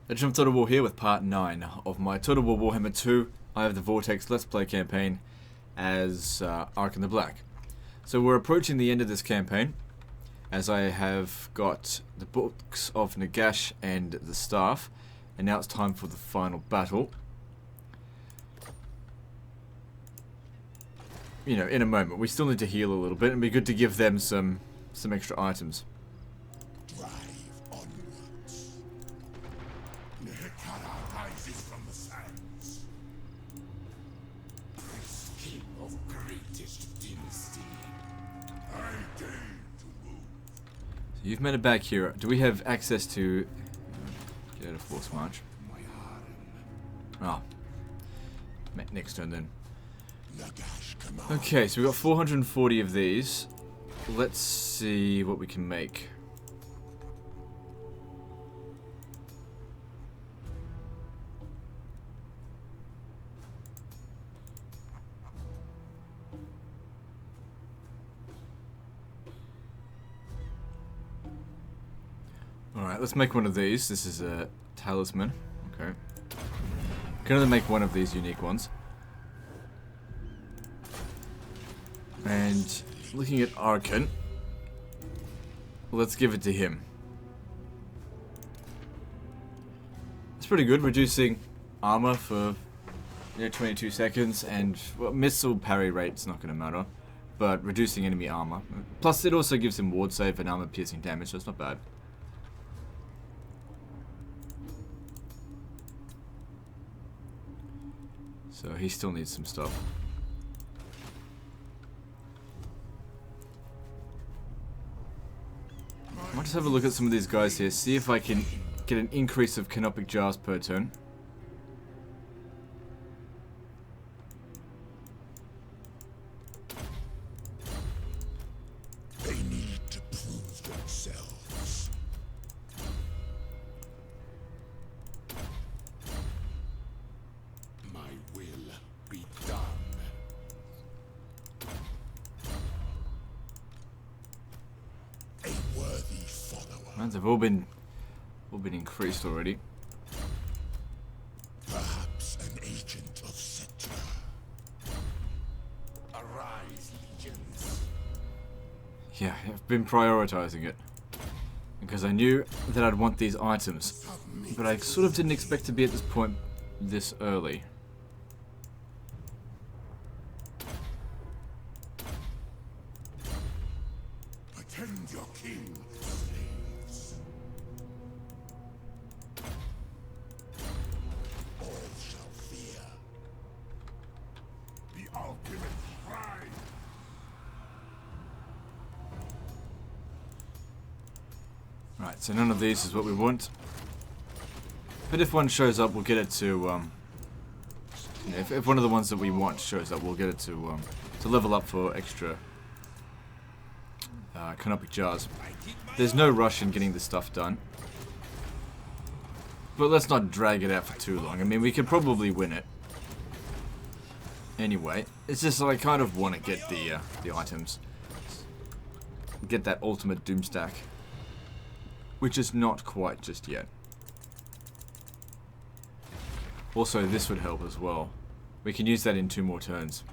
Legend of Total War here with part 9 of my Total War Warhammer 2. I have the Vortex Let's Play campaign as Arkhan the Black. So we're approaching the end of this campaign, as I have got the books of Nagash and the staff, and now it's time for the final battle. You know, in a moment. We still need to heal a little bit, and it'd be good to give them some extra items. You've made it back here. Do we have access to... Get out of force march. Oh. Next turn then. Okay, so we've got 440 of these. Let's see what we can make. Alright, let's make one of these. This is a talisman. Okay. Can only make one of these unique ones. And looking at Arkhan, let's give it to him. It's pretty good, reducing armor for 22 seconds, and well, missile parry rate's not going to matter, but reducing enemy armor. Plus, it also gives him ward save and armor piercing damage, so it's not bad. So he still needs some stuff. I might just have a look at some of these guys here, see if I can get an increase of canopic jars per turn. They need to prove themselves. My will be done. A worthy follower. Mines have all been increased already. Perhaps an agent of Citra. Arise, legions. Yeah, I've been prioritizing it. Because I knew that I'd want these items. But I sort of didn't expect to be at this point this early. Attend your king, slaves. All shall fear. The ultimate pride. Right, so none of these is what we want. But if one shows up, we'll get it to, if one of the ones that we want shows up, we'll get it to level up for extra canopic jars. There's no rush in getting this stuff done. But let's not drag it out for too long. I mean, we could probably win it. Anyway, it's just that I kind of want to get the items. Get that ultimate doom stack. Which is not quite just yet. Also, this would help as well. We can use that in 2 more turns.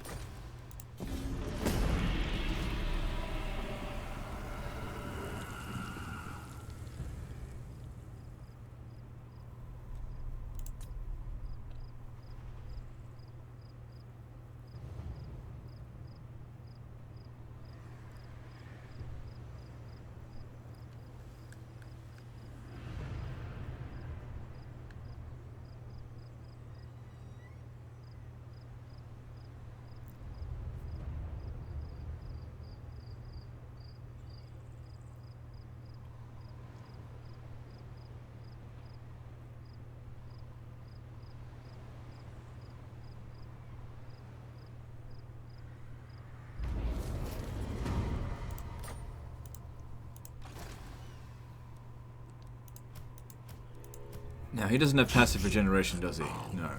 Now, he doesn't have passive regeneration, does he? No.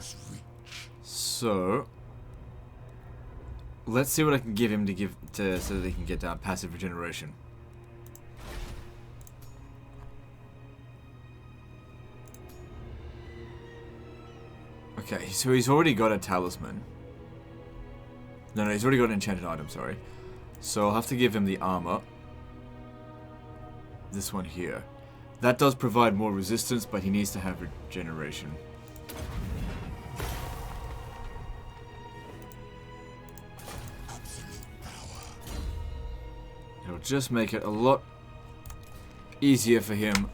So, let's see what I can give him so that he can get passive regeneration. Okay, so he's already got a talisman. No, he's already got an enchanted item, sorry. So I'll have to give him the armor. This one here. That does provide more resistance, but he needs to have regeneration. It'll just make it a lot easier for him,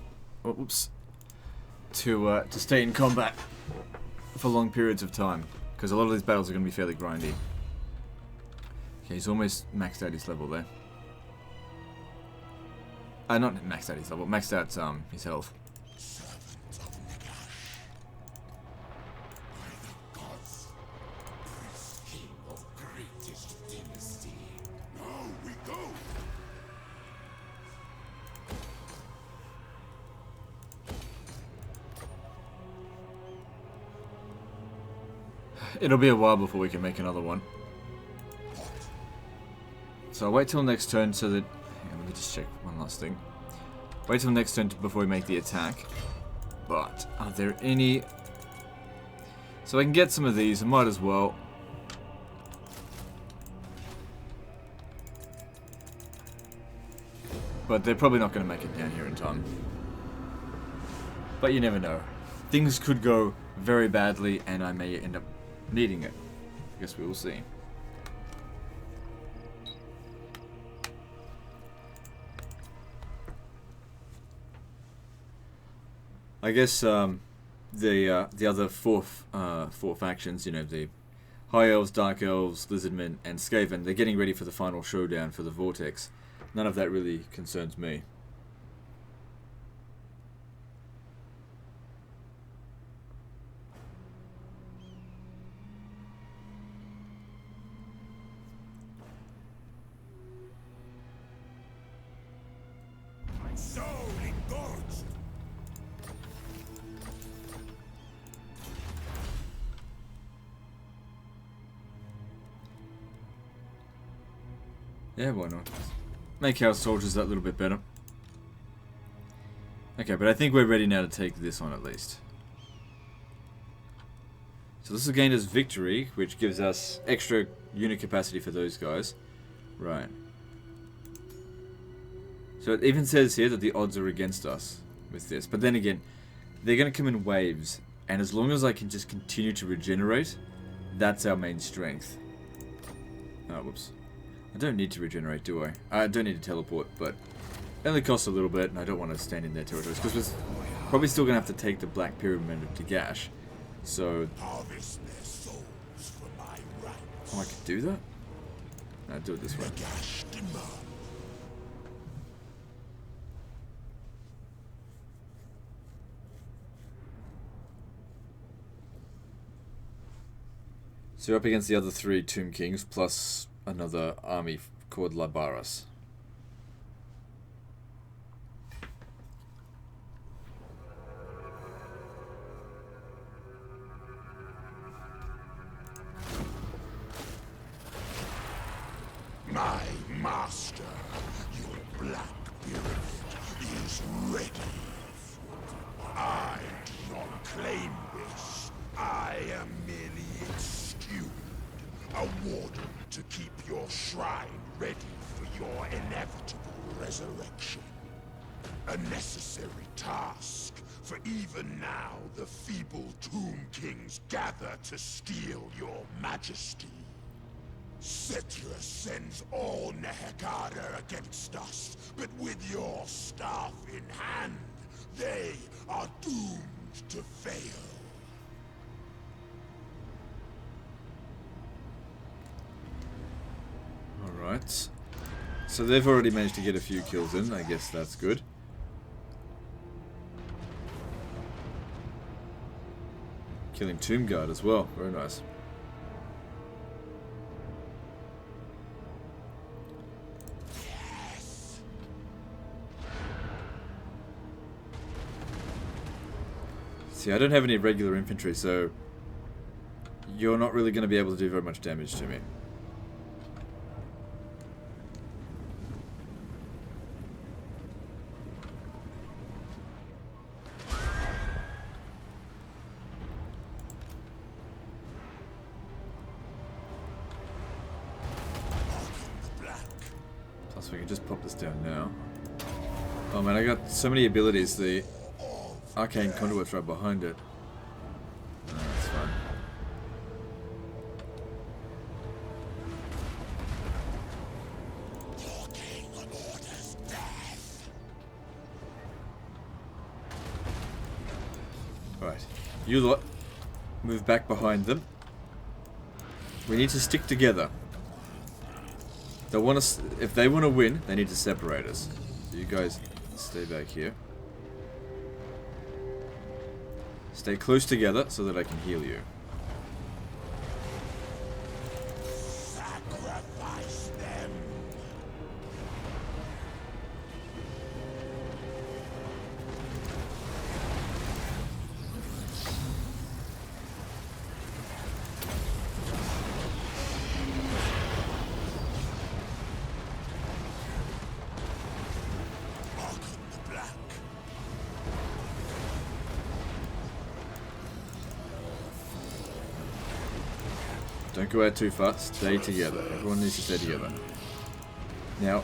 to stay in combat for long periods of time, because a lot of these battles are going to be fairly grindy. Okay, he's almost maxed out his level there. Not maxed out his level, maxed out his health. It'll be a while before we can make another one. So I'll wait till next turn so that... Hang on, let me just check one last thing. Wait till next turn before we make the attack. But, are there any... So I can get some of these, I might as well. But they're probably not going to make it down here in time. But you never know. Things could go very badly and I may end up needing it. I guess we will see. I guess the other four factions, you know, the High Elves, Dark Elves, Lizardmen, and Skaven, they're getting ready for the final showdown for the Vortex. None of that really concerns me. Yeah, why not? Make our soldiers that little bit better. Okay, but I think we're ready now to take this on at least. So this will gain us victory, which gives us extra unit capacity for those guys. Right. So it even says here that the odds are against us with this. But then again, they're going to come in waves. And as long as I can just continue to regenerate, that's our main strength. Oh, whoops. I don't need to regenerate, do I? I don't need to teleport, but it only costs a little bit, and I don't want to stand in their territories, because we're probably still going to have to take the Black Pyramid to Gash. So... Oh, I could do that? No, do it this way. So you're up against the other three Tomb Kings, plus another army called Labaras. My master, your Black Pyramid, is ready. I do not claim this. I am merely its steward, a warden to keep your shrine ready for your inevitable resurrection. A necessary task, for even now the feeble Tomb Kings gather to steal your majesty. Cetra sends all Nehekada against us, but with your staff in hand, they are doomed to fail. Alright. So they've already managed to get a few kills in, I guess that's good. Killing Tomb Guard as well, very nice. See, I don't have any regular infantry, so you're not really going to be able to do very much damage to me. So we can just pop this down now. Oh man, I got so many abilities. The arcane conduit's right behind it. Oh, that's fine. Right, you lot move back behind them. We need to stick together. They want us. If they want to win, they need to separate us. So you guys stay back here. Stay close together so that I can heal you. Sacrifice them. Arkhan the Black. Don't go out too far. Stay together. Everyone needs to stay together. Now,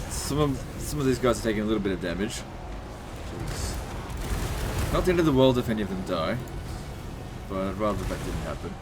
some of these guys are taking a little bit of damage. It's not the end of the world if any of them die, but I'd rather that didn't happen.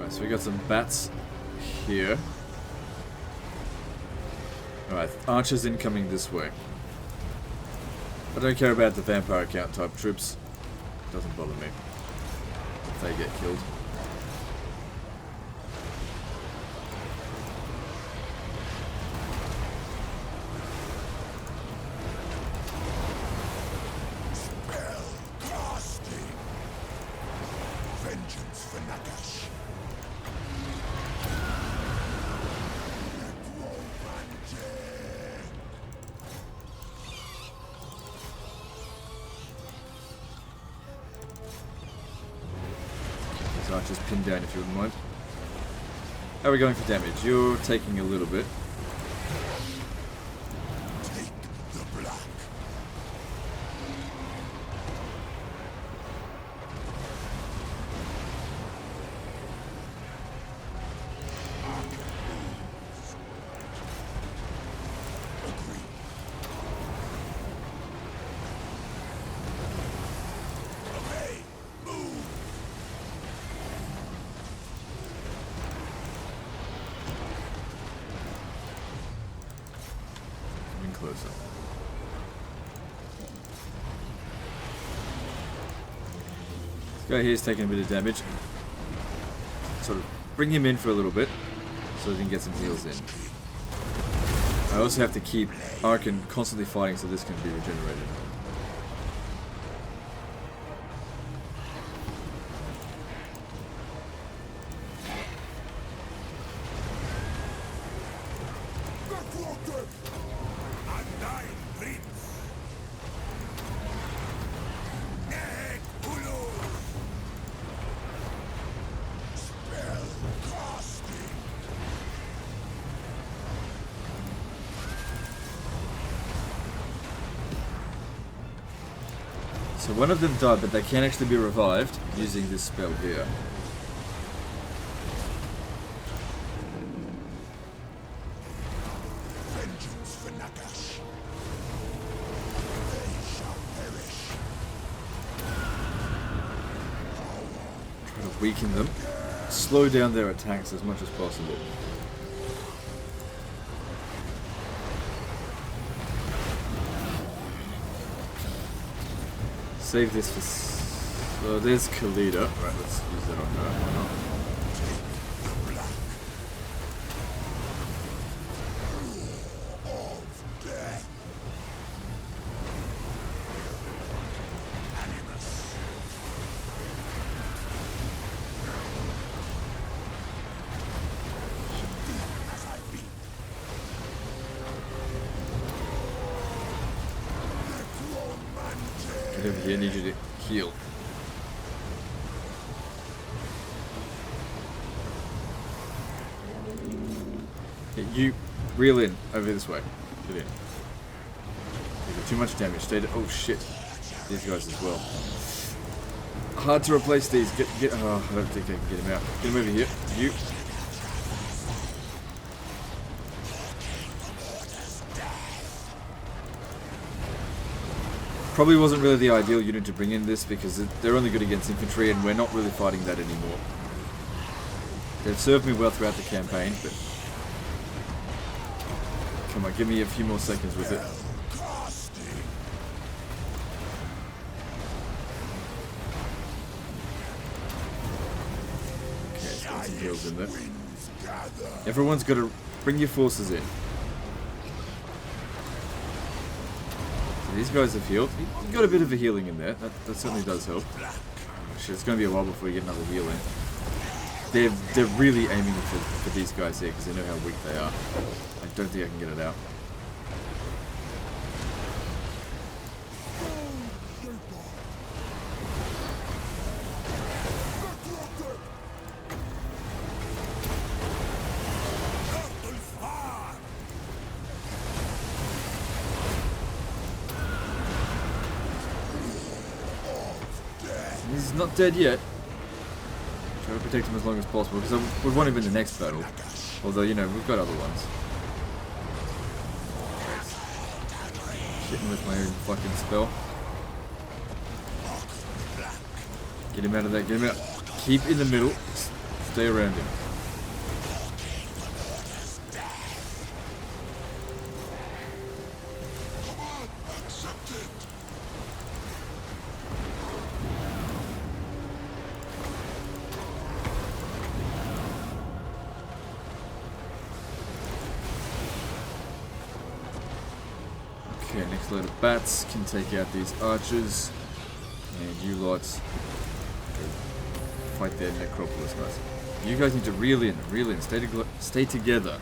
So we got some bats here. Alright, archers incoming this way. I don't care about the vampire count type troops. Doesn't bother me if they get killed. Archers pinned down if you wouldn't mind. How are we going for damage? You're taking a little bit. Take the black. Closer. This guy here is taking a bit of damage. Sort of bring him in for a little bit so he can get some heals in. I also have to keep Arkhan constantly fighting so this can be regenerated. So one of them died, but they can actually be revived using this spell here. Vengeance for Nagash. They shall perish. Try to weaken them. Slow down their attacks as much as possible. Save this for... So there's Khalida. Right, let's use that on her. Why not? here. I need you to heal. Yeah, you reel in over this way. Get in. You got too much damage. Stay. Oh shit! These guys as well. Hard to replace these. Get. Oh, I don't think I can get him out. Get him over here. You. Probably wasn't really the ideal unit to bring in this because they're only good against infantry and we're not really fighting that anymore. They've served me well throughout the campaign, but... Come on, give me a few more seconds with it. Okay, let's get some heals in there. Everyone's got to bring your forces in. These guys have healed. You got a bit of a healing in there. That certainly does help. Oh, shit, it's going to be a while before we get another heal in. They're really aiming for these guys here because they know how weak they are. I don't think I can get it out. He's not dead yet. Try to protect him as long as possible because we want him in the next battle. Although, you know, we've got other ones. Hitting with my own fucking spell. Get him out of there, get him out. Keep in the middle. Stay around him. Okay, next load of bats can take out these archers. And you lots fight their necropolis guys. You guys need to reel in, stay together.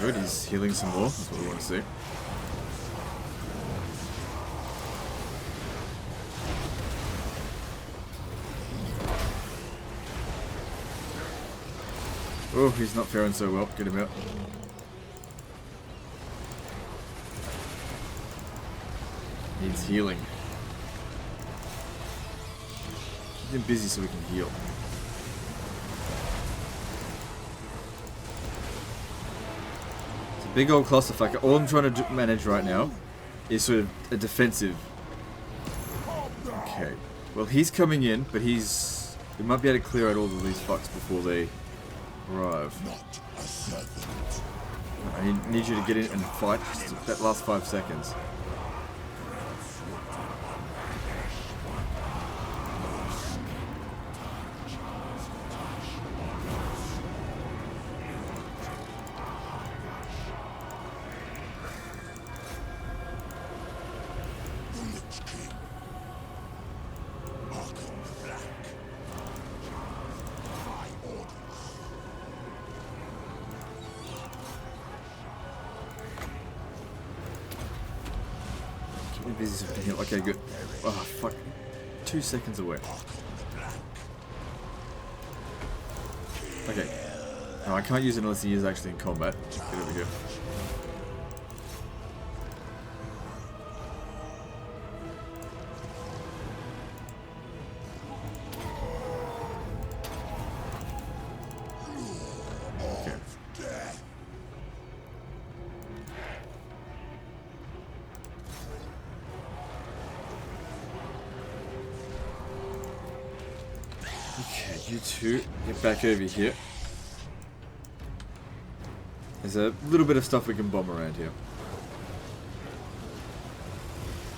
Good, he's healing some more, that's what we want to see. Oh, he's not faring so well. Get him out. Needs healing. Keep him busy so we can heal. It's a big old clusterfucker. All I'm trying to manage right now is sort of a defensive. Okay. Well, he's coming in, but we might be able to clear out all of these fucks before they arrive. I need you to get in and fight just that last 5 seconds. Busy so heal. Okay, good. Oh, fuck. 2 seconds away. Okay. No, I can't use it unless he is actually in combat. Get over here. Okay, you two, get back over here. There's a little bit of stuff we can bomb around here.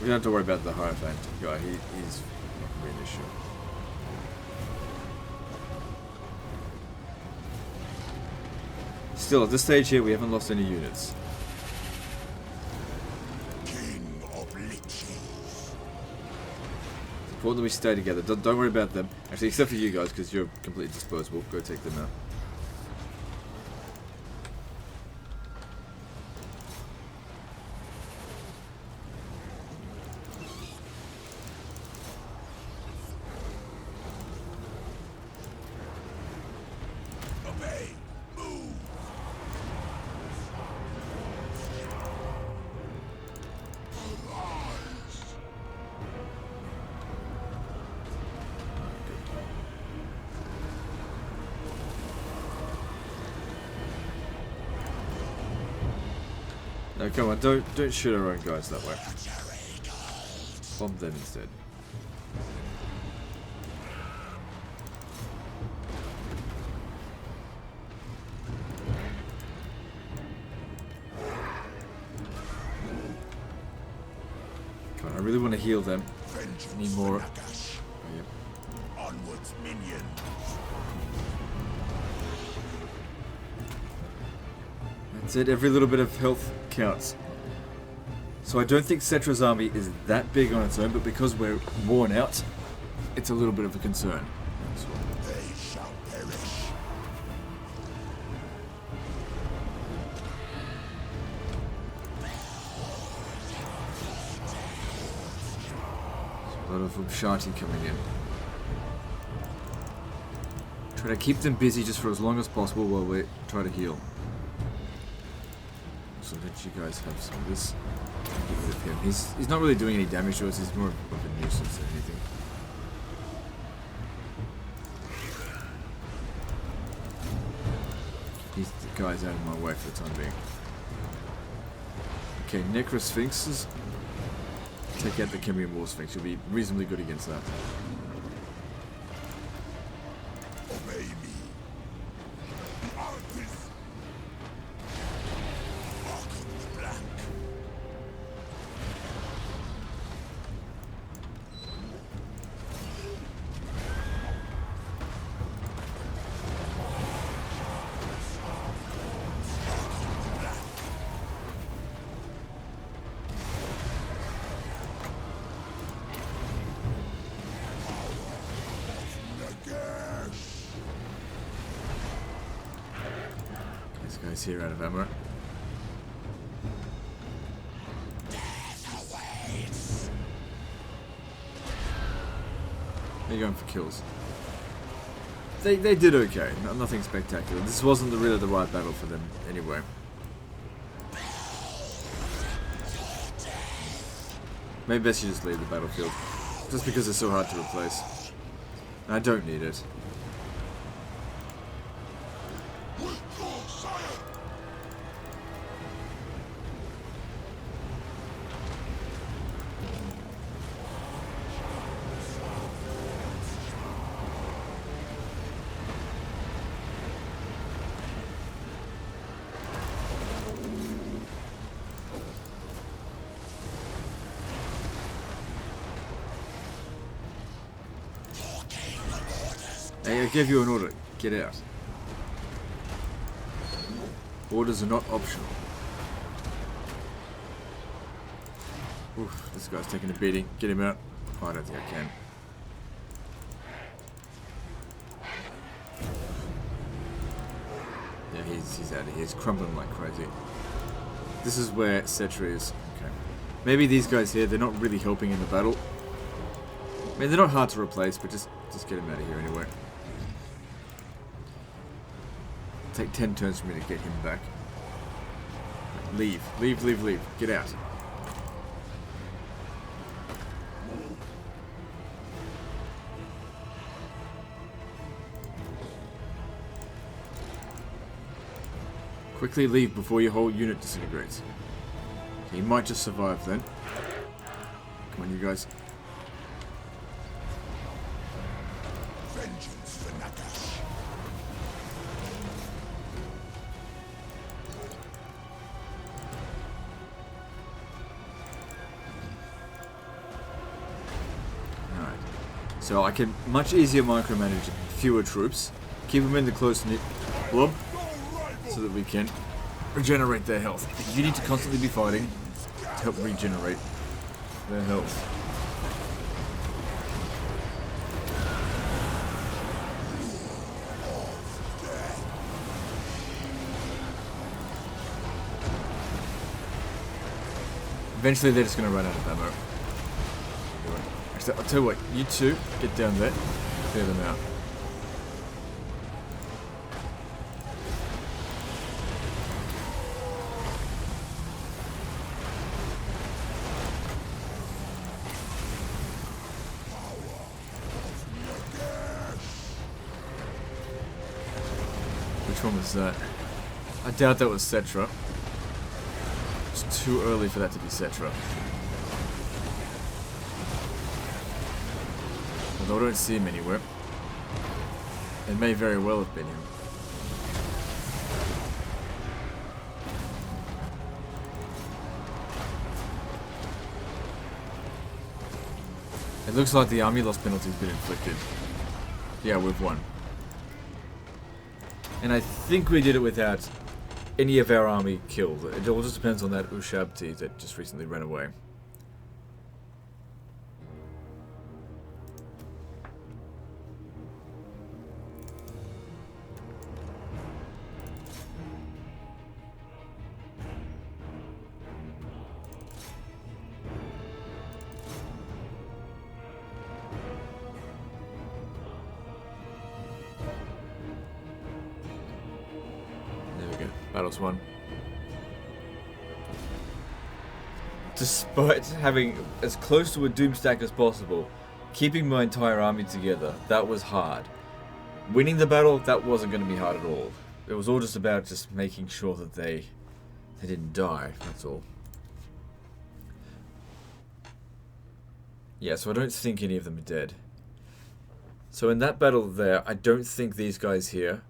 We don't have to worry about the Hierophant guy, he's not going to be an issue. Still, at this stage here, we haven't lost any units. Important that we stay together. Don't worry about them. Actually, except for you guys, because you're completely disposable. Go take them out. No, come on, don't shoot our own guys that way. Bomb them instead. Come on, I really want to heal them. I need more. Oh, yep. Onwards, minion. That's it, every little bit of health counts. So I don't think Cetra's army is that big on its own, but because we're worn out, it's a little bit of a concern. They shall perish. A lot of Ubshati coming in. Try to keep them busy just for as long as possible while we try to heal. So don't you guys have some of this? Get rid of him. He's not really doing any damage to us, he's more of a nuisance than anything. These guys out of my way for the time being. Okay, Necrosphinxes. Take out the Cambrian War Sphinx, you'll be reasonably good against that. Obey me. Arkhan the Black. This guy's here out of ammo. They're going for kills. They did okay, nothing spectacular. This wasn't really the right battle for them anyway. Maybe best you just leave the battlefield. Just because it's so hard to replace. And I don't need it. Hey, I gave you an order. Get out. Orders are not optional. Oof, this guy's taking a beating. Get him out. Oh, I don't think I can. Yeah, he's out of here. He's crumbling like crazy. This is where Cetra is. Okay. Maybe these guys here, they're not really helping in the battle. I mean, they're not hard to replace, but just get him out of here anyway. Take 10 turns for me to get him back. Leave. Leave, leave, leave. Get out. Quickly leave before your whole unit disintegrates. He might just survive then. Come on, you guys. Vengeance for Nagash. Alright. So I can much easier micromanage fewer troops. Keep them in the close-knit blob. So that we can regenerate their health. You need to constantly be fighting to help regenerate their health. Eventually they're just going to run out of ammo. Actually, I'll tell you what, you two get down there, clear them out. Which one was that? I doubt that was Cetra. it's too early for that to be Cetra. Although I don't see him anywhere. It may very well have been him. It looks like the army loss penalty's been inflicted. Yeah, we've won. And I think we did it without any of our army killed. It all just depends on that Ushabti that just recently ran away. Battles won. Despite having as close to a doom stack as possible, keeping my entire army together, that was hard. Winning the battle, that wasn't going to be hard at all. It was all just about just making sure that they didn't die, that's all. Yeah, so I don't think any of them are dead. So in that battle there, I don't think these guys here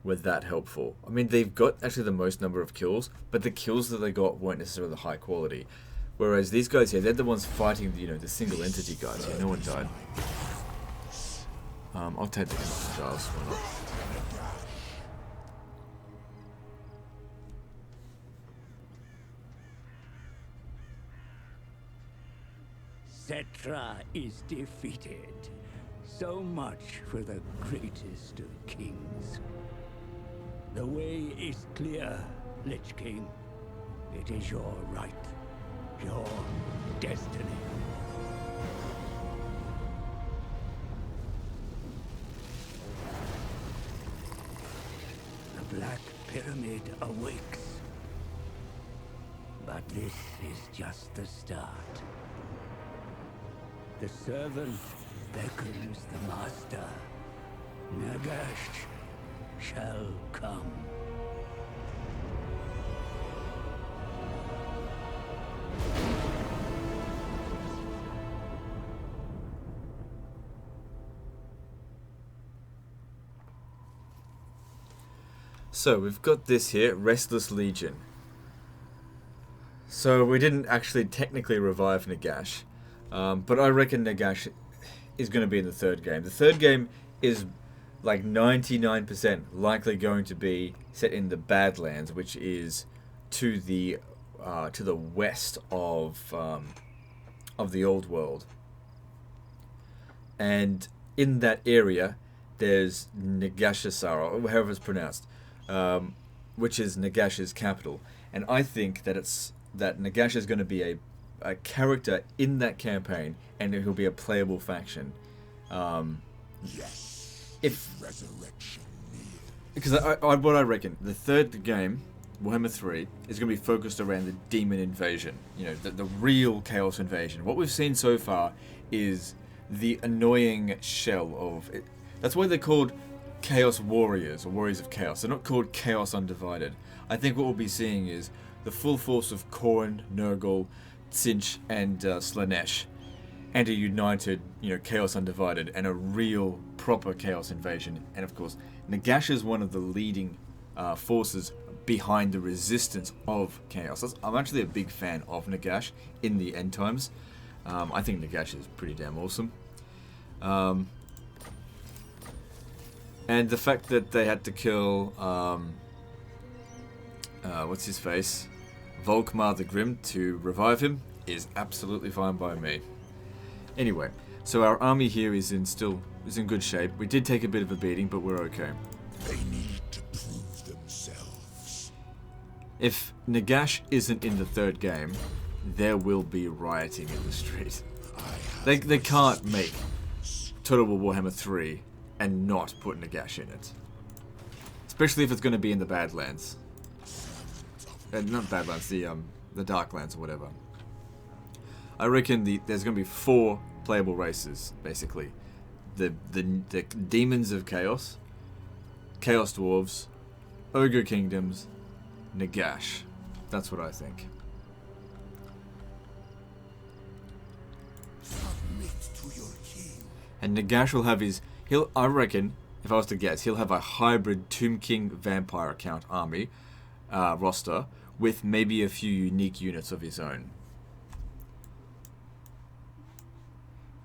were that helpful. I mean, they've got actually the most number of kills, but the kills that they got weren't necessarily high quality. Whereas these guys here, they're the ones fighting, you know, the single entity guys. Yeah, no one died. I'll take the Giles. Why not? Cetra is defeated. So much for the greatest of kings. The way is clear, Lich King. It is your right, your destiny. The Black Pyramid awakes. But this is just the start. The servant beckons the master. Nagash shall come. So we've got this here, Restless Legion. So we didn't actually technically revive Nagash, but I reckon Nagash is going to be in the third game. The third game is like 99% likely going to be set in the Badlands, which is to the west of the old world. And in that area, there's Nagashasara, or however it's pronounced, which is Nagash's capital. And I think that Nagash is going to be a character in that campaign, and he'll be a playable faction. Yes. If Resurrection. because what I reckon, the third game, Warhammer 3, is going to be focused around the demon invasion. You know, the real chaos invasion. What we've seen so far is the annoying shell of it. That's why they're called Chaos Warriors, or Warriors of Chaos. They're not called Chaos Undivided. I think what we'll be seeing is the full force of Khorne, Nurgle, Tzeentch, and Slaanesh, and a united, you know, Chaos Undivided, and a real proper Chaos invasion. And of course, Nagash is one of the leading forces behind the resistance of Chaos. I'm actually a big fan of Nagash in the end times. I think Nagash is pretty damn awesome. And the fact that they had to kill, what's his face, Volkmar the Grim to revive him is absolutely fine by me. Anyway, so our army here is in good shape. We did take a bit of a beating, but we're okay. They need to prove themselves. If Nagash isn't in the third game, there will be rioting in the street. They can't make Total War Warhammer 3 and not put Nagash in it. Especially if it's going to be in the Badlands. Not Badlands, the Darklands or whatever. I reckon there's going to be 4 playable races, basically. The Demons of Chaos, Chaos Dwarves, Ogre Kingdoms, Nagash. That's what I think. Submit to your king. And Nagash will have his... I reckon, if I was to guess, he'll have a hybrid Tomb King Vampire account army roster with maybe a few unique units of his own.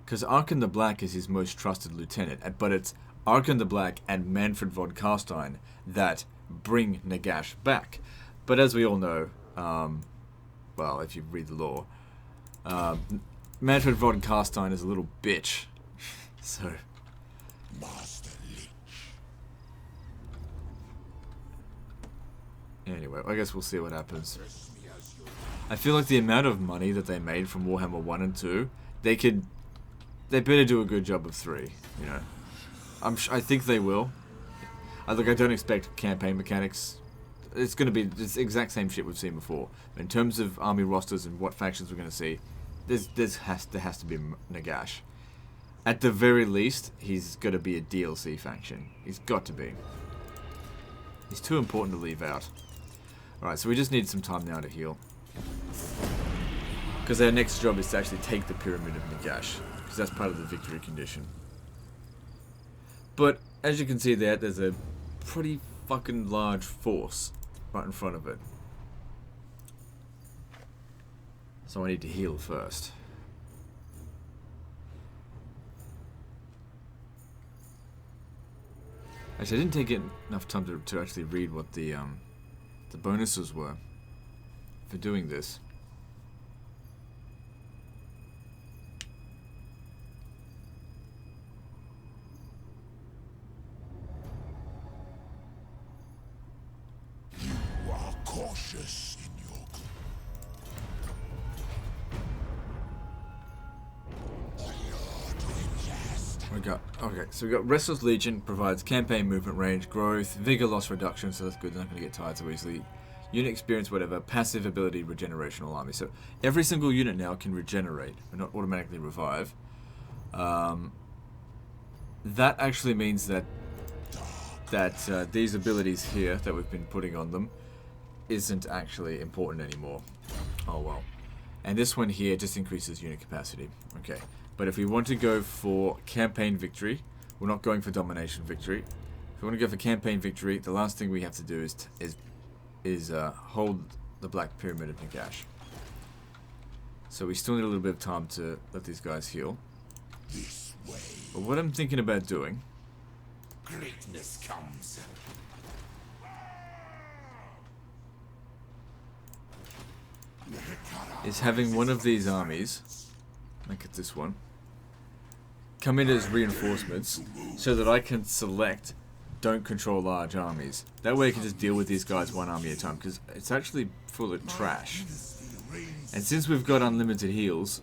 Because Arkhan the Black is his most trusted lieutenant, but it's Arkhan the Black and Manfred von Carstein that bring Nagash back. But as we all know, well, if you read the lore, Manfred von Carstein is a little bitch. So... Master Lich. Anyway, I guess we'll see what happens. I feel like the amount of money that they made from Warhammer 1 and 2, they better do a good job of 3, you know. I think they will. I don't expect campaign mechanics. It's going to be the exact same shit we've seen before. In terms of army rosters and what factions we're going to see, there has to be Nagash. At the very least, he's got to be a DLC faction. He's got to be. He's too important to leave out. Alright, so we just need some time now to heal. Because our next job is to actually take the Pyramid of Nagash. Because that's part of the victory condition. But, as you can see there's a pretty fucking large force right in front of it. So I need to heal first. Actually, I didn't take enough time to actually read what the bonuses were for doing this. You are cautious in your... So we got Restless Legion provides campaign movement range, growth, vigor loss reduction, so that's good, they're not going to get tired so easily. Unit experience, whatever, passive ability, regenerational army. So every single unit now can regenerate, but not automatically revive. That actually means that these abilities here that we've been putting on them isn't actually important anymore. Oh well. And this one here just increases unit capacity. Okay. But if we want to go for campaign victory, we're not going for domination victory. If we want to go for campaign victory, the last thing we have to do is hold the Black Pyramid of Nagash. So we still need a little bit of time to let these guys heal. This way. But what I'm thinking about doing Greatness comes. is having one of these armies, make it this one, come in as reinforcements so that I can select don't control large armies. That way I can just deal with these guys one army at a time, because it's actually full of trash. And since we've got unlimited heals,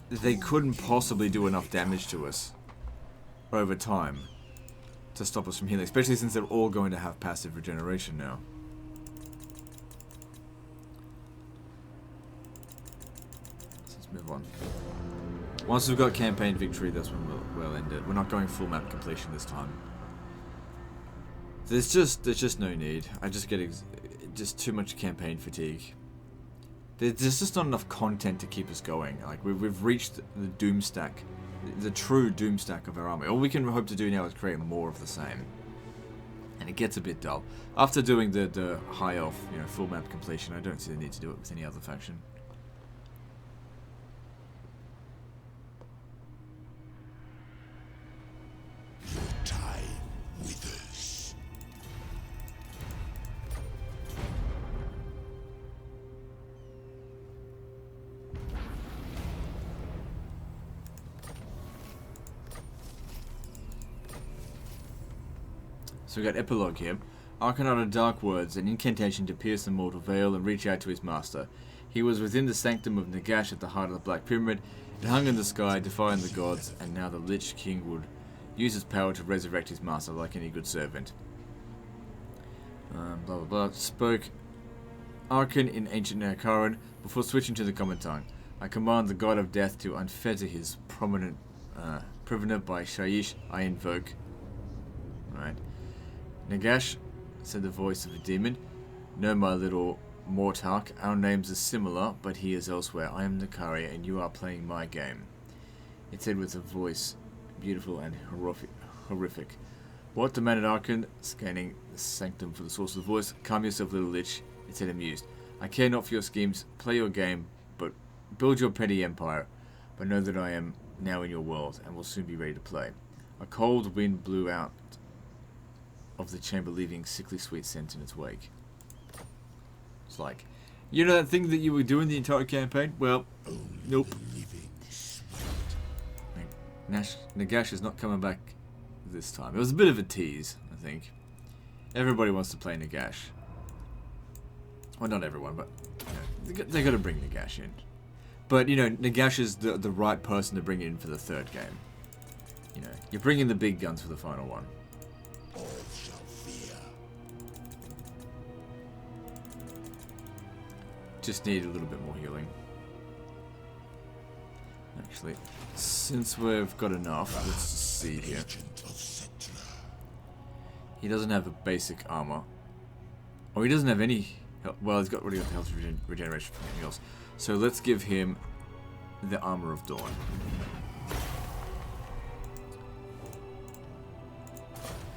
they couldn't possibly do enough damage to us over time to stop us from healing, especially since they're all going to have passive regeneration now. So let's move on. Once we've got campaign victory, that's when we'll end it. We're not going full map completion this time. There's just no need. I just get just too much campaign fatigue. There's just not enough content to keep us going. Like we've reached the doom stack, the true doom stack of our army. All we can hope to do now is create more of the same, and it gets a bit dull. After doing the high elf, full map completion, I don't see the need to do it with any other faction. Your time withers. So we got epilogue here. Arkhan uttered dark words, an incantation to pierce the mortal veil and reach out to his master. He was within the sanctum of Nagash at the heart of the Black Pyramid. It hung in the sky, defying the gods, and now the Lich King would use his power to resurrect his master like any good servant. Blah blah blah. Spoke Arkhan in ancient Narkaran before switching to the common tongue. I command the god of death to unfetter his prominent prisoner by Shaiish I invoke. Alright. Nagash, said the voice of a demon. No, my little Mortark. Our names are similar, but he is elsewhere. I am Nakari, and you are playing my game. It said with a voice beautiful and horrific. What demanded Arkhan? Scanning the sanctum for the source of the voice. Calm yourself, little lich. It said amused. I care not for your schemes. Play your game, but build your petty empire. But know that I am now in your world, and will soon be ready to play. A cold wind blew out of the chamber, leaving sickly sweet scent in its wake. It's like, you know that thing that you were doing the entire campaign? Well, nope. Nagash is not coming back this time. It was a bit of a tease, I think. Everybody wants to play Nagash. Well, not everyone, but you know, they got to bring Nagash in. But you know, Nagash is the right person to bring in for the third game. You know, you're bringing the big guns for the final one. All shall fear. Just need a little bit more healing. Actually, since we've got enough, let's just see here. He doesn't have a basic armor. Oh, he doesn't have any. Well, he's already got the health regeneration from anything else. So let's give him the Armor of Dawn.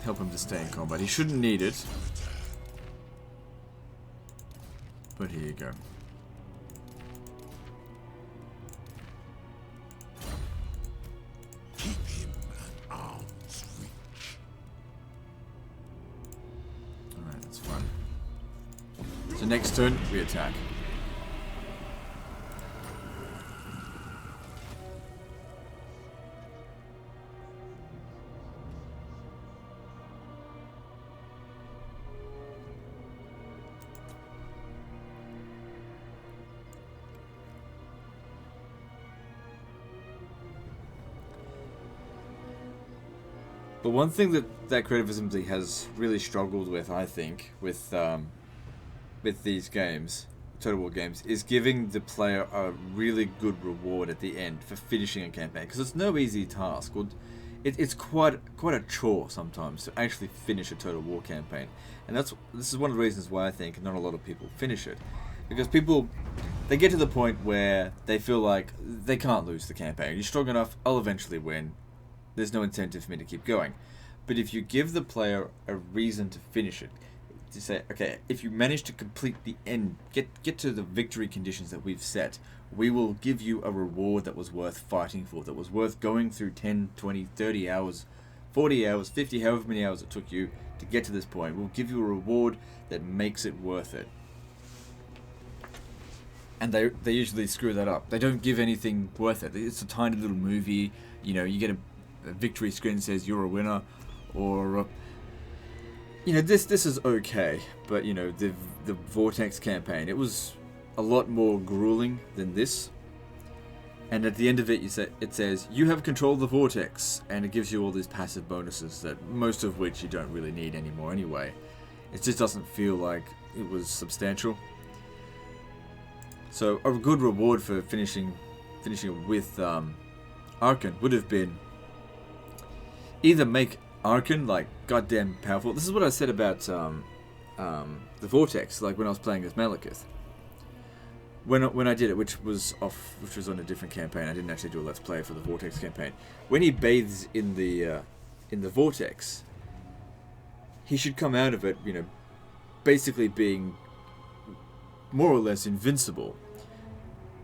Help him to stay in combat. He shouldn't need it. But here you go. Keep him at arm's reach. Alright, that's fine. So next turn, we attack. But one thing that Creative Assembly has really struggled with, I think, with these games, Total War games, is giving the player a really good reward at the end for finishing a campaign, because it's no easy task. It's quite a chore sometimes to actually finish a Total War campaign, and this is one of the reasons why I think not a lot of people finish it, because they get to the point where they feel like they can't lose the campaign. You're strong enough, I'll eventually win. There's no incentive for me to keep going. But if you give the player a reason to finish it, to say, okay, if you manage to complete the end, get to the victory conditions that we've set, we will give you a reward that was worth fighting for, that was worth going through 10, 20, 30 hours, 40 hours, 50, however many hours it took you to get to this point. We'll give you a reward that makes it worth it. And they usually screw that up. They don't give anything worth it. It's a tiny little movie, you know, you get a victory screen that says you're a winner, or you know, this is okay, but you know, the Vortex campaign, it was a lot more grueling than this. And at the end of it, it says you have control of the Vortex, and it gives you all these passive bonuses that most of which you don't really need anymore anyway. It just doesn't feel like it was substantial. So a good reward for finishing with Arkhan would have been either make Arkhan like goddamn powerful. This is what I said about the Vortex, like when I was playing as Malekith. When I did it, which was on a different campaign. I didn't actually do a Let's Play for the Vortex campaign. When he bathes in the Vortex, he should come out of it, you know, basically being more or less invincible.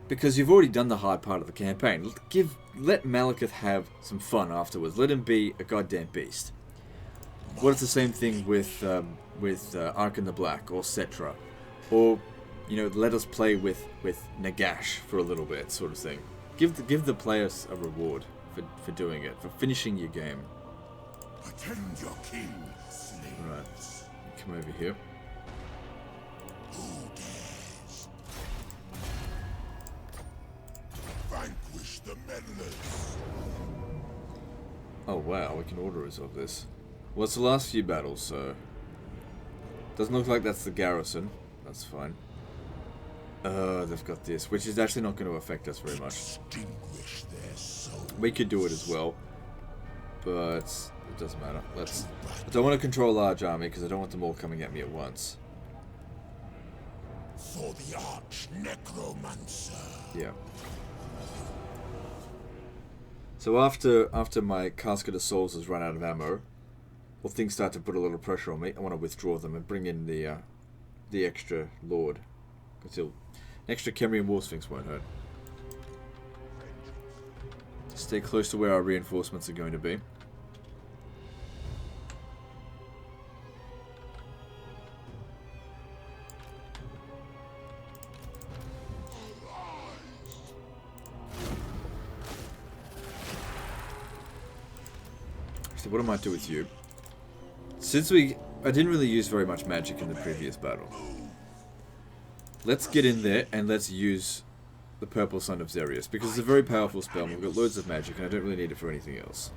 Because you've already done the hard part of the campaign. Let Malekith have some fun afterwards. Let him be a goddamn beast. What is the same thing with Arkhan the Black or Cetra, or you know, let us play with Nagash for a little bit, sort of thing. Give the players a reward for doing it, for finishing your game. Attend your king, slaves. Right, come over here. Who dares? Vanquish the meddlers. Oh wow, we can auto resolve this. Well, it's the last few battles, so doesn't look like that's the garrison. That's fine. They've got this, which is actually not going to affect us very much. Extinguish their souls. We could do it as well, but it doesn't matter. I don't want to control a large army because I don't want them all coming at me at once. For the arch necromancer. Yeah. So after my casket of souls has run out of ammo, or things start to put a little pressure on me, I want to withdraw them and bring in the extra lord, because an extra Kemrian War Sphinx won't hurt. Stay close to where our reinforcements are going to be. So what I might do with you, since I didn't really use very much magic in the previous battle, let's get in there and let's use the Purple Sun of Xerius, because it's a very powerful spell and we've got loads of magic and I don't really need it for anything else.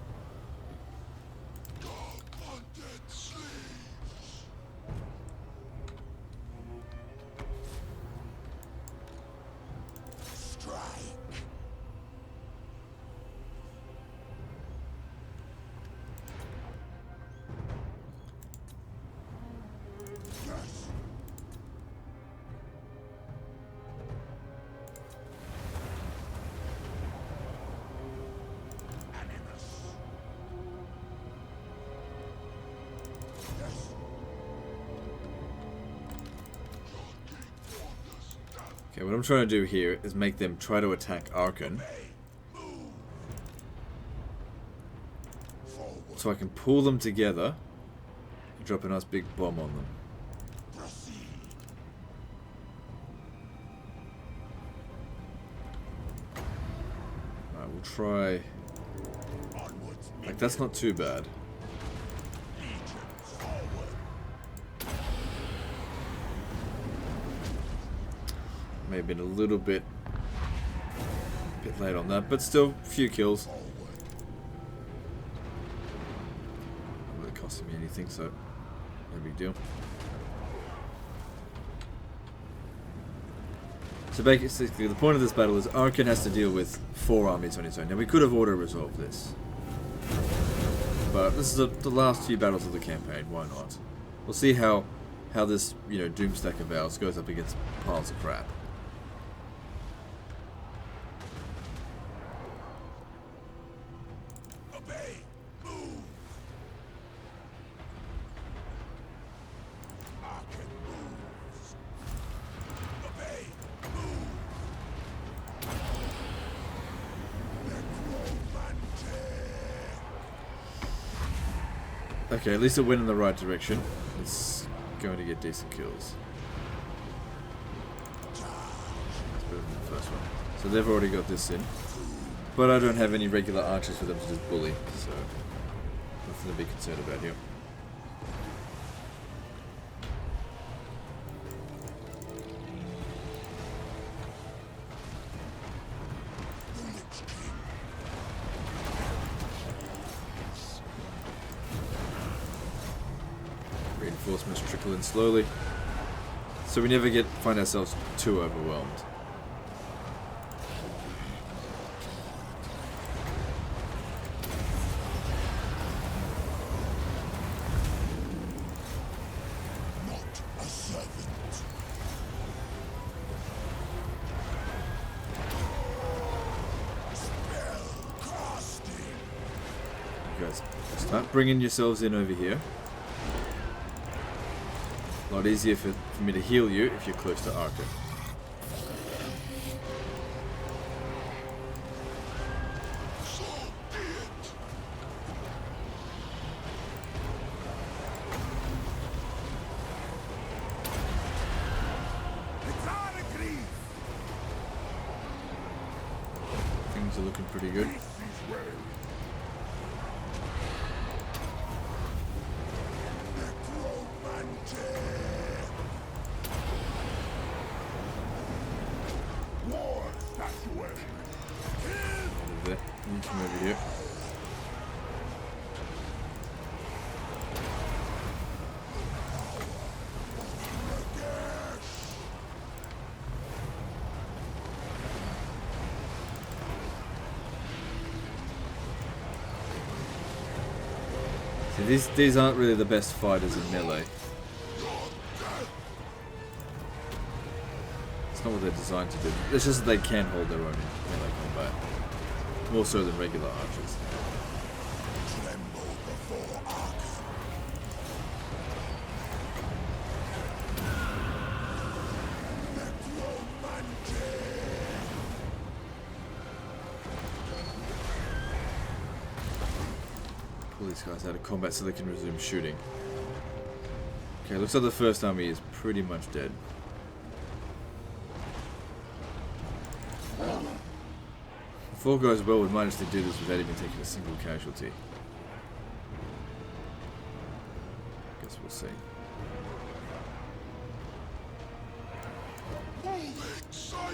Okay, what I'm trying to do here is make them try to attack Arkhan, so I can pull them together and drop a nice big bomb on them. Alright, we'll try... Like, that's not too bad. May have been a little bit late on that, but still, a few kills. Not really costing me anything, so no big deal. So basically, the point of this battle is Arkhan has to deal with 4 armies on his own. Now, we could have auto-resolved this, but this is the last few battles of the campaign. Why not? We'll see how this, you know, Doomstack of Vows goes up against piles of crap. Okay, at least it went in the right direction. It's going to get decent kills. That's better than the first one. So they've already got this in. But I don't have any regular archers for them to just bully, so nothing to be concerned about here. Reinforcements trickle in slowly, so we never find ourselves too overwhelmed. Not a servant. Spell casting. You guys, start bringing yourselves in over here. A lot easier for me to heal you if you're close to Arkhan. Things are looking pretty good. There. You come over here. See, these aren't really the best fighters in melee. not what they're designed to do. It's just that they can hold their own in melee combat. More so than regular archers. Tremble before Arkhan. Pull these guys out of combat so they can resume shooting. Okay, looks like the first army is pretty much dead. If all goes well, we manage to do this without even taking a single casualty. Guess we'll see. Sire!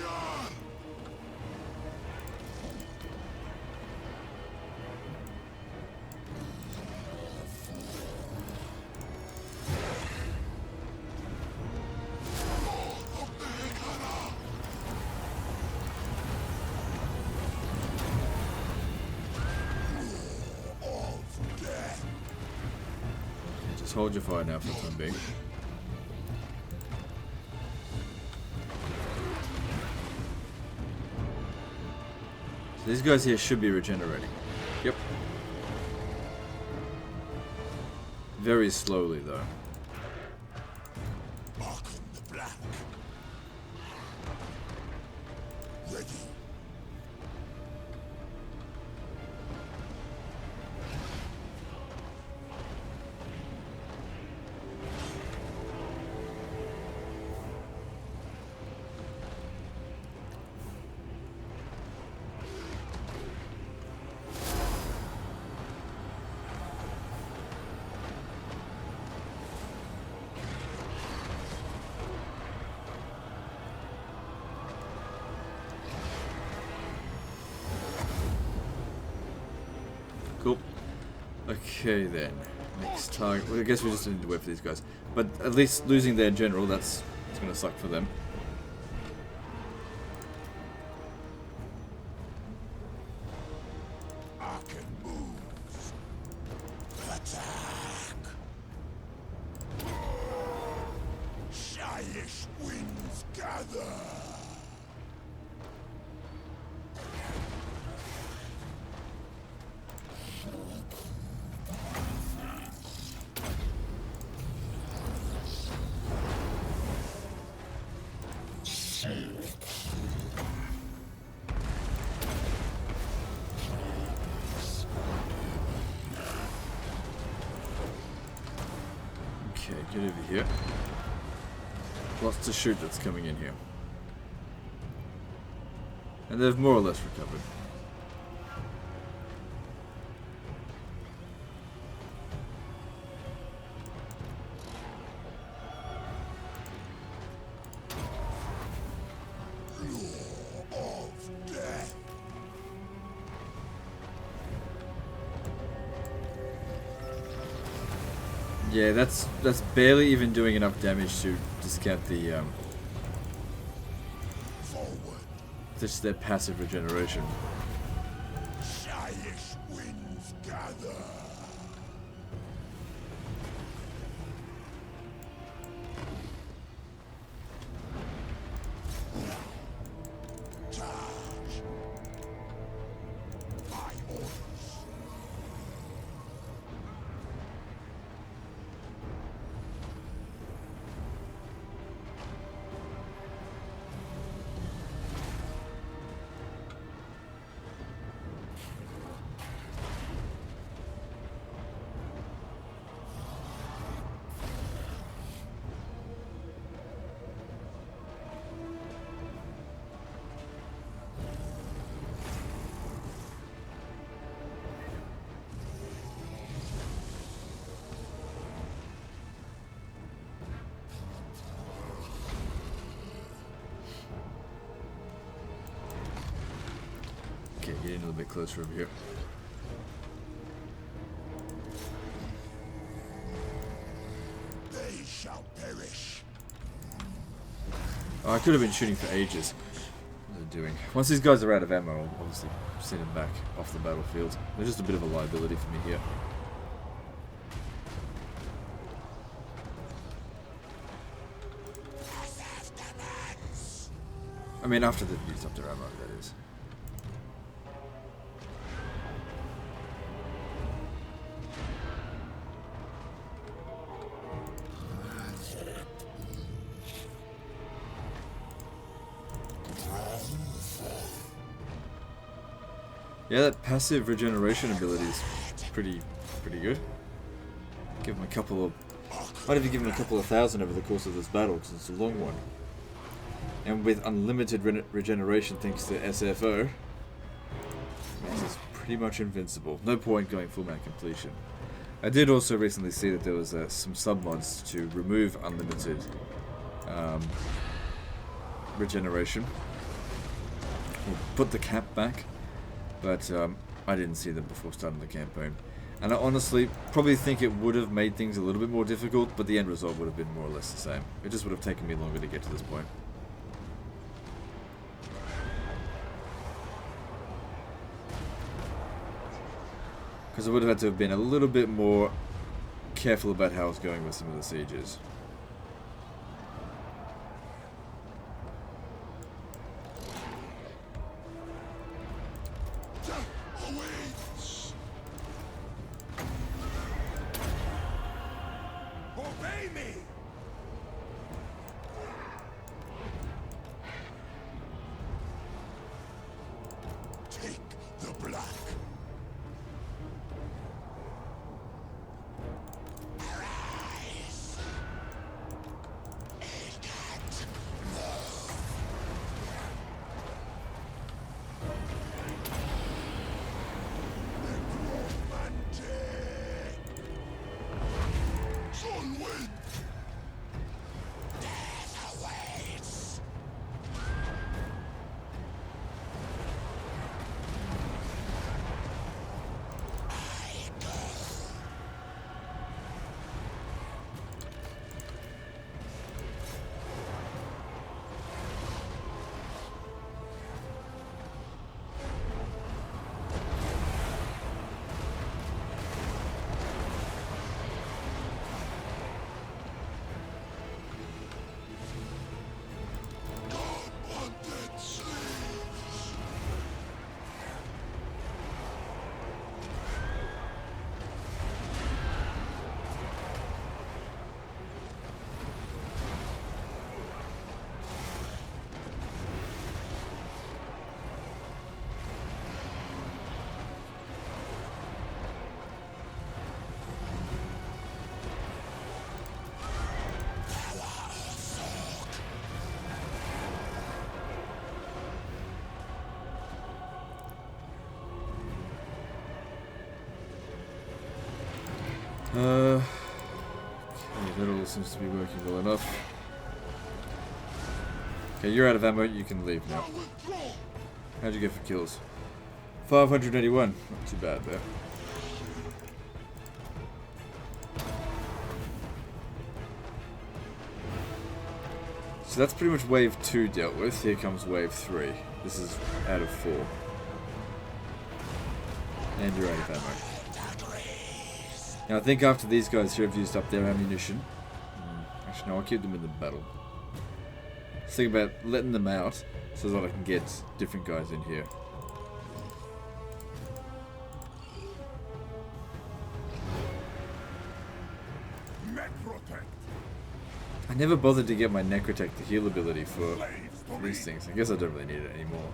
Just hold your fire now for the time being. So these guys here should be regenerating. Yep. Very slowly though. Arkhan the Black. Ready. Cool. Okay then. Next target. Well, I guess we just need to wait for these guys. But at least losing their general, it's gonna suck for them. Arkhan moves. Attack. Shyish winds gather. Okay, get over here. Lots to shoot that's coming in here. And they've more or less recovered. Of death. Yeah, that's barely even doing enough damage to discount the Forward. just their passive regeneration. Shyish winds gather. Charge. By orders. Okay, getting a little bit closer over here. They shall perish. Oh, I could have been shooting for ages. What are they doing? Once these guys are out of ammo, I'll obviously send them back off the battlefield. They're just a bit of a liability for me here. I mean, after they've used up their ammo, that is. Yeah, that passive regeneration ability is pretty good. Give him a couple of... Might even give him a couple of thousand over the course of this battle, because it's a long one. And with unlimited regeneration thanks to SFO, this is pretty much invincible. No point going full mount completion. I did also recently see that there was some submods to remove unlimited regeneration. Or put the cap back. But I didn't see them before starting the campaign. And I honestly probably think it would have made things a little bit more difficult, but the end result would have been more or less the same. It just would have taken me longer to get to this point. Because I would have had to have been a little bit more careful about how I was going with some of the sieges. Okay, that all seems to be working well enough. Okay, you're out of ammo, you can leave now. How'd you get for kills? 581, not too bad there. So that's pretty much wave 2 dealt with. Here comes wave 3. This is out of 4. And you're out of ammo. Now I think after these guys here have used up their ammunition... Actually no, I'll keep them in the battle. Let's think about letting them out so that I can get different guys in here. I never bothered to get my Necrotech to heal ability for these things. I guess I don't really need it anymore.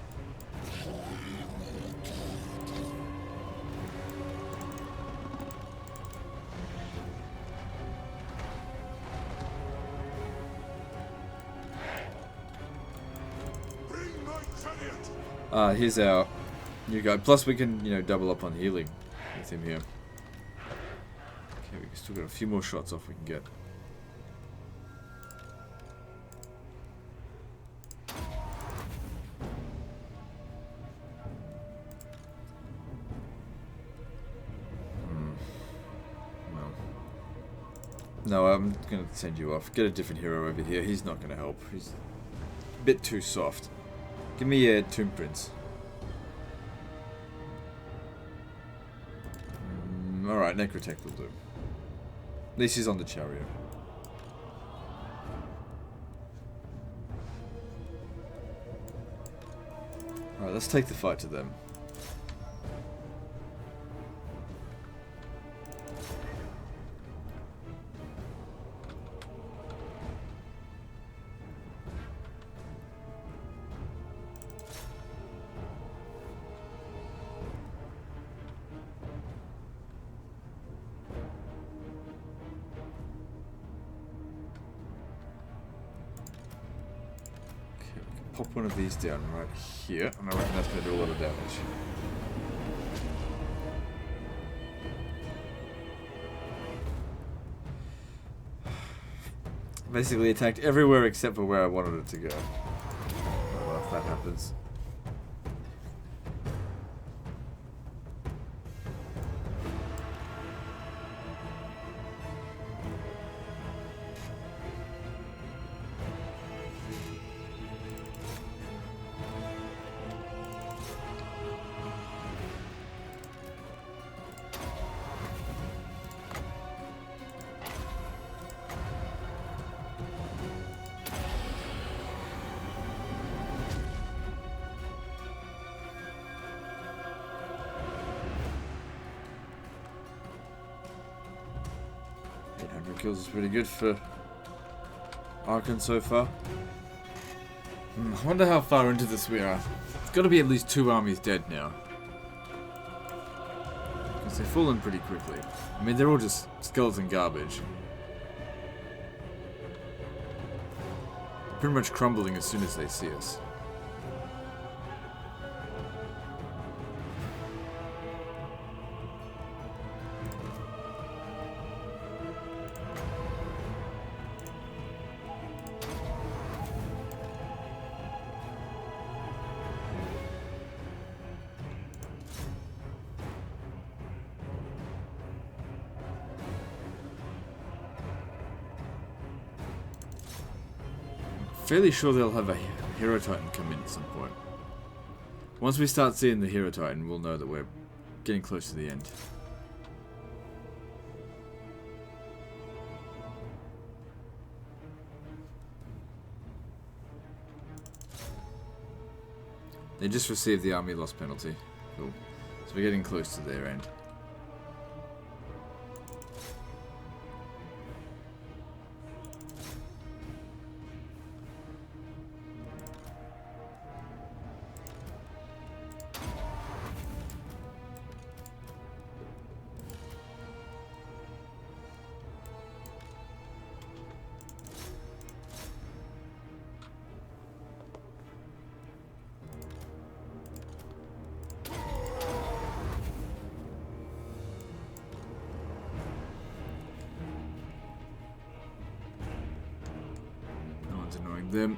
Here's our new guy. Plus we can, you know, double up on healing with him here. Okay, we still got a few more shots off we can get. No, I'm going to send you off. Get a different hero over here. He's not going to help. He's a bit too soft. Give me a Tomb Prince. Alright, Necrotech will do. At least he's on the chariot. Alright, let's take the fight to them. Pop one of these down right here, and I reckon that's going to do a lot of damage. Basically attacked everywhere except for where I wanted it to go. Well, if that happens. Kills is pretty good for Arkhan so far. I wonder how far into this we are. It's got to be at least 2 armies dead now. Because they've fallen pretty quickly. I mean, they're all just skeleton garbage. Pretty much crumbling as soon as they see us. Fairly sure they'll have a Hero Titan come in at some point. Once we start seeing the Hero Titan, we'll know that we're getting close to the end. They just received the army loss penalty. Cool. So we're getting close to their end. Annoying them.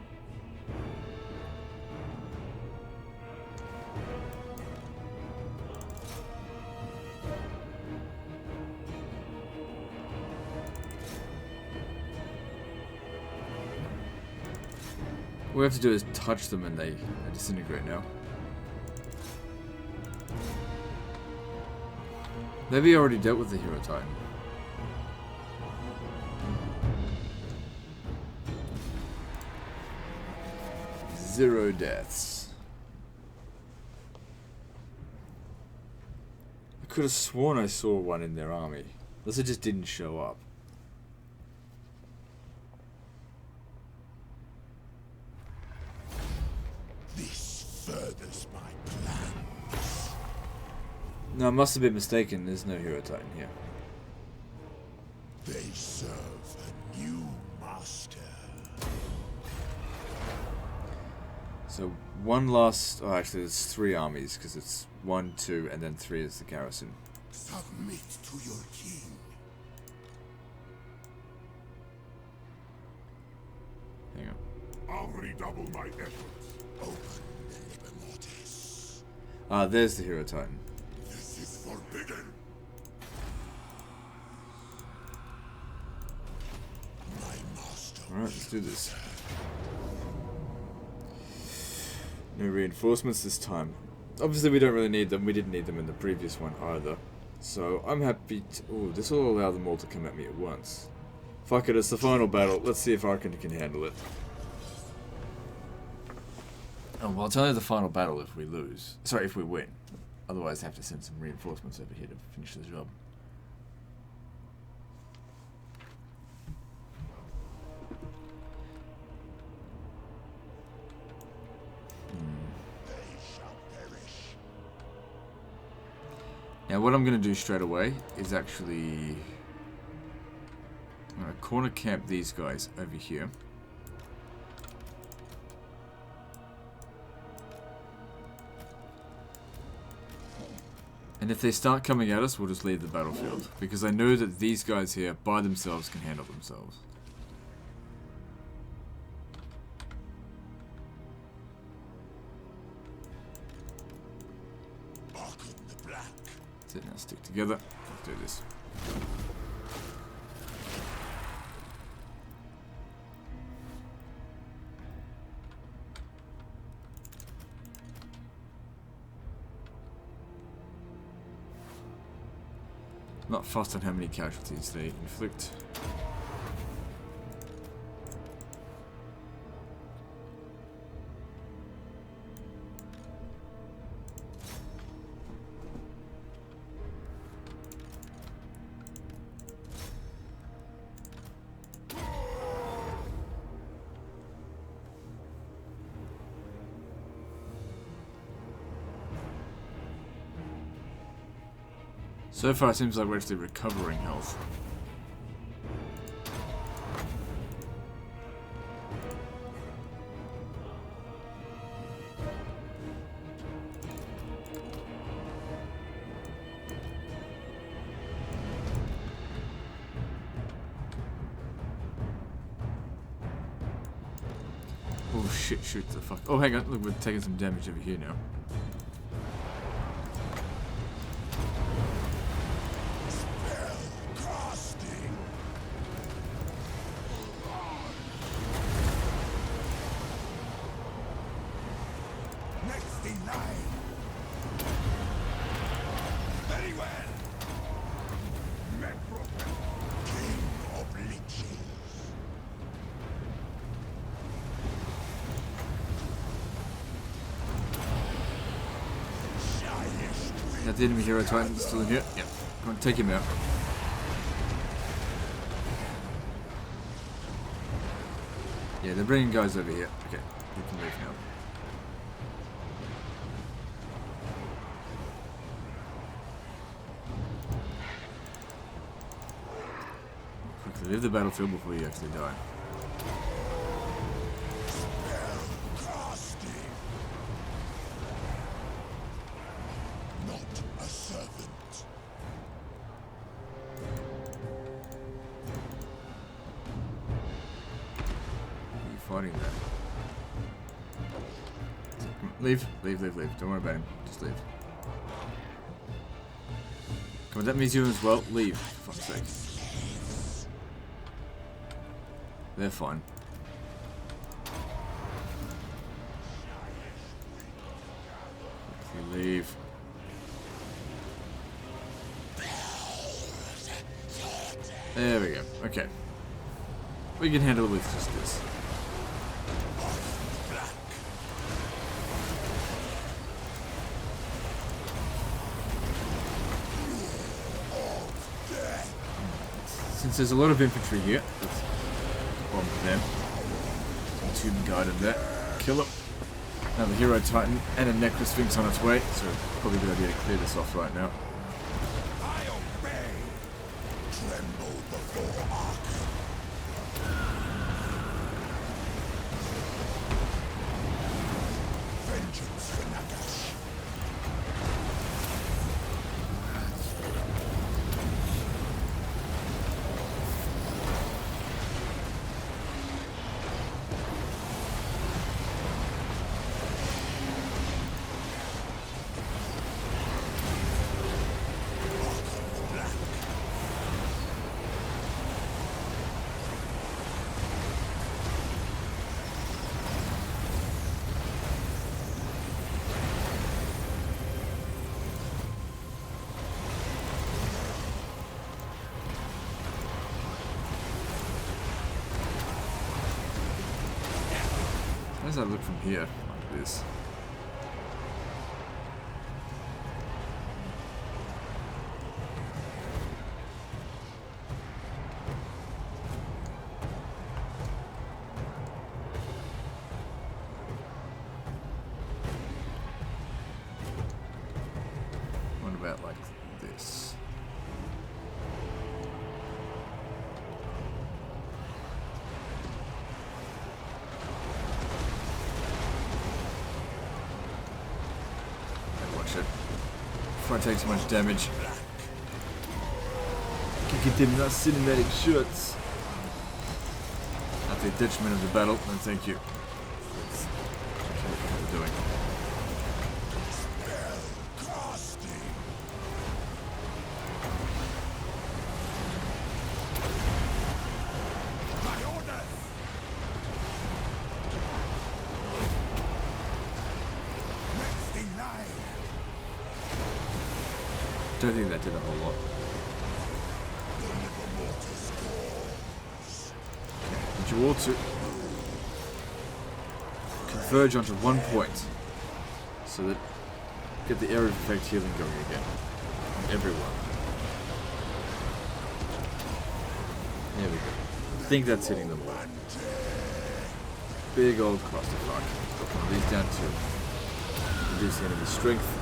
All we have to do is touch them and they disintegrate now. Maybe already dealt with the Hero Titan. Zero deaths. I could have sworn I saw one in their army. Unless it just didn't show up. This furthers my plans. No, I must have been mistaken. There's no Hero Titan here. They serve a new master. So one last... Oh, actually, there's 3 armies, because it's 1, 2, and then 3 is the garrison. Submit to your king. Hang on. I'll redouble my efforts. Open the liber mortis. Ah, there's the Hero Titan. This is forbidden. My master. Alright, let's do this. No reinforcements this time. Obviously we don't really need them. We didn't need them in the previous one either. So I'm happy to... Ooh, this will allow them all to come at me at once. Fuck it, it's the final battle. Let's see if Arkhan can handle it. Oh, well, it's only the final battle if we lose. Sorry, if we win. Otherwise, I have to send some reinforcements over here to finish the job. Now what I'm going to do straight away is actually... I'm going to corner camp these guys over here. And if they start coming at us, we'll just leave the battlefield. Because I know that these guys here, by themselves, can handle themselves. Arkhan the Black. That's it, now stick together. Let's do this. Not fussed on how many casualties they inflict. So far it seems like we're actually recovering health. Oh shit, shoot the fuck. Oh hang on, look, we're taking some damage over here now. That the enemy hero titan still in here? Yep. Come on, take him out. Yeah, they're bringing guys over here. Okay, we can move now. Quickly leave the battlefield before you actually die. Fighting that. Leave. Don't worry about him. Just leave. Come on, that means you as well. Leave, for fuck's sake. They're fine. You leave. There we go. Okay. We can handle it with just this. Since there's a lot of infantry here, let's bomb them. Tomb guarded that. Kill him. Another hero titan and a necro sphinx on its way, so probably a good idea to clear this off right now. I obey. Tremble before Arkhan. Vengeance for Nagash. How does that look from here? this. What about like this? Watch it. Before I take too much damage. Can get them nice cinematic shots. At the detriment of the battle, and thank you. That's what we're doing. Don't think that did a whole lot. But you ought to converge onto one point so that get the area of effect healing going again on everyone. There we go. I think that's hitting them all. Big old clusterfuck. Got one of these down to reduce the enemy's strength.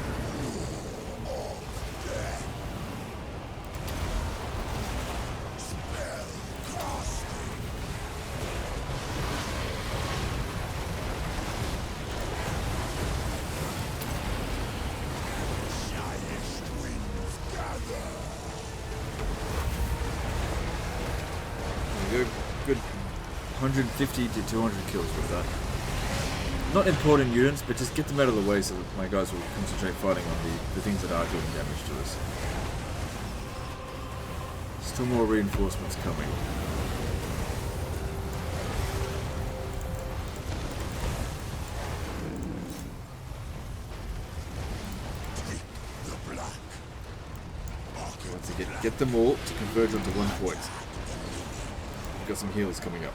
Good 150 to 200 kills with that. Not important units, but just get them out of the way so that my guys will concentrate fighting on the things that are doing damage to us. Still more reinforcements coming. Once again, get them all to converge onto one point. Got some heals coming up.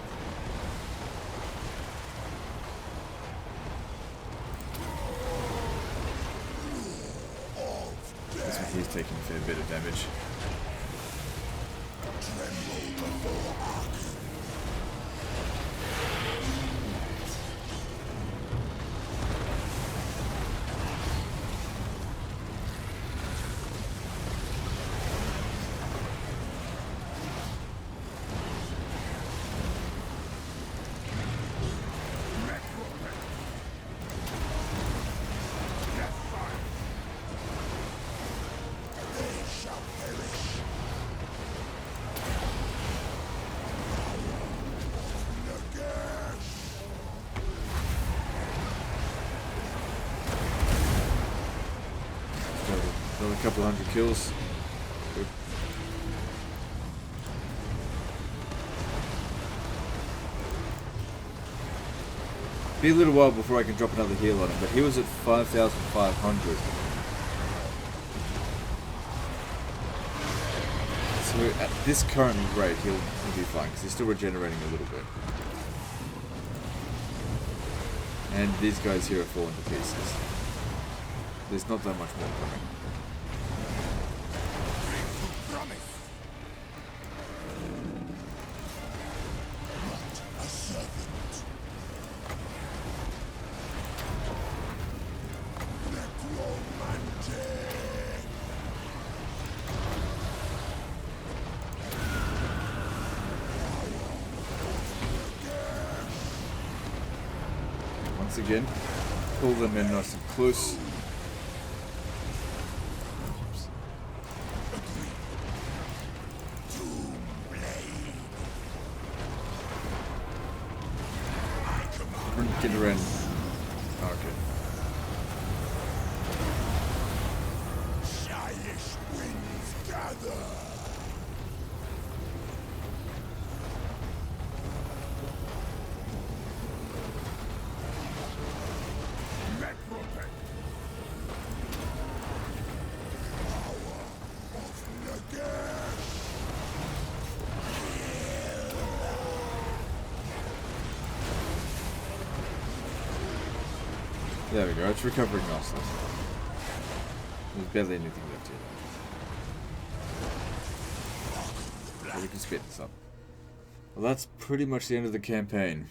This one he's taking a fair bit of damage. Another couple hundred kills. Good. Be a little while before I can drop another heal on him, but he was at 5,500. So at this current rate, he'll be fine because he's still regenerating a little bit. And these guys here are falling to pieces. There's not that much more coming. Once again, pull them in nice and close. Get around. Okay. Shyish winds gather. There we go, it's recovering nicely. There's barely anything left here. So we can speed this up. Well, that's pretty much the end of the campaign.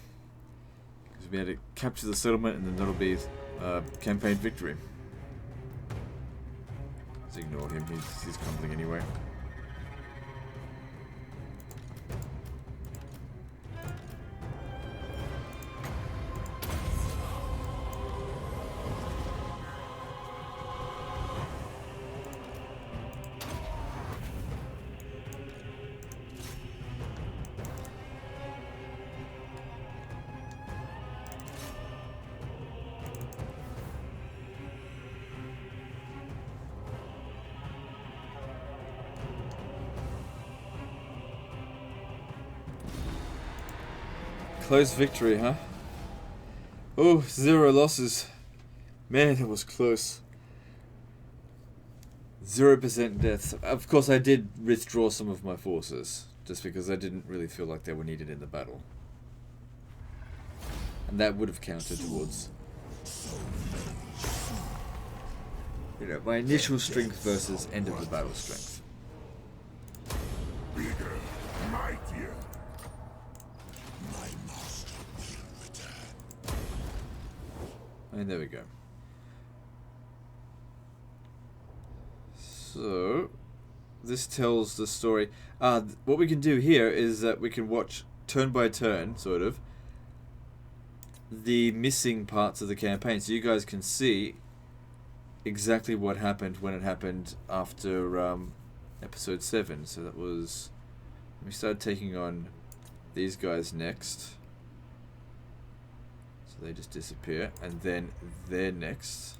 Because we had to capture the settlement and then that'll be campaign victory. Let's ignore him, he's crumbling anyway. Close victory, huh? Oh, 0 losses. Man, that was close. 0% deaths. Of course, I did withdraw some of my forces, just because I didn't really feel like they were needed in the battle. And that would have counted towards, you know, my initial strength versus end of the battle strength. Bigger, mightier. My master will return. And there we go. So, this tells the story. What we can do here is that we can watch turn by turn, sort of, the missing parts of the campaign. So you guys can see exactly what happened when it happened after episode 7. So that was... we started taking on these guys next. So they just disappear. And then they're next.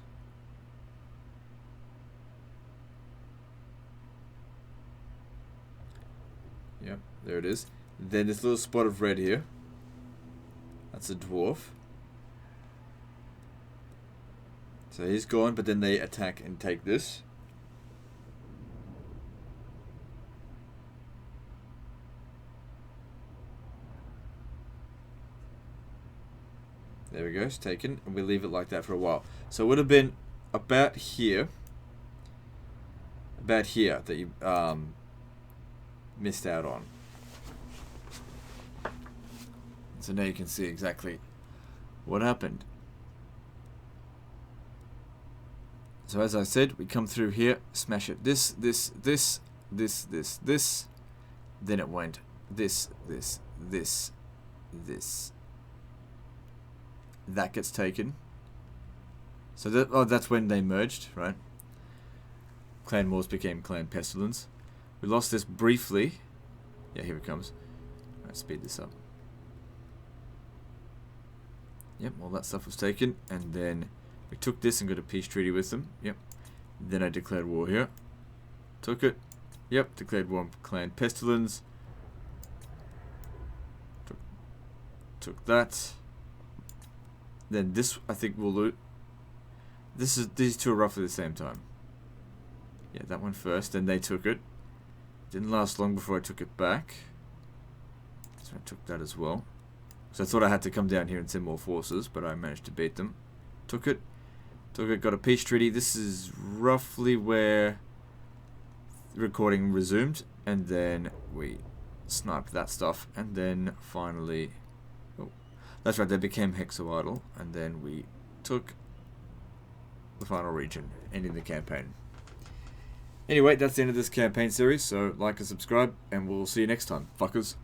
Yep, there it is. Then this little spot of red here. That's a dwarf. So he's gone, but then they attack and take this. There we go, it's taken, and we leave it like that for a while. So it would have been about here that you missed out on. So now you can see exactly what happened. So as I said, we come through here, smash it. This. Then it went this. That gets taken. So that's when they merged, right? Clan Wars became Clan Pestilence. We lost this briefly. Yeah, here it comes. Alright, speed this up. Yep, all that stuff was taken, and then we took this and got a peace treaty with them. Yep. Then I declared war here. Took it. Yep, declared war on Clan Pestilence. Took that. Then this, I think, we'll loot. These two are roughly the same time. Yeah, that one first, then they took it. Didn't last long before I took it back. So I took that as well. So I thought I had to come down here and send more forces, but I managed to beat them. Took it, got a peace treaty. This is roughly where the recording resumed, and then we sniped that stuff, and then finally, oh, that's right, they became Hexoidal, and then we took the final region, ending the campaign. Anyway, that's the end of this campaign series, so like and subscribe, and we'll see you next time, fuckers.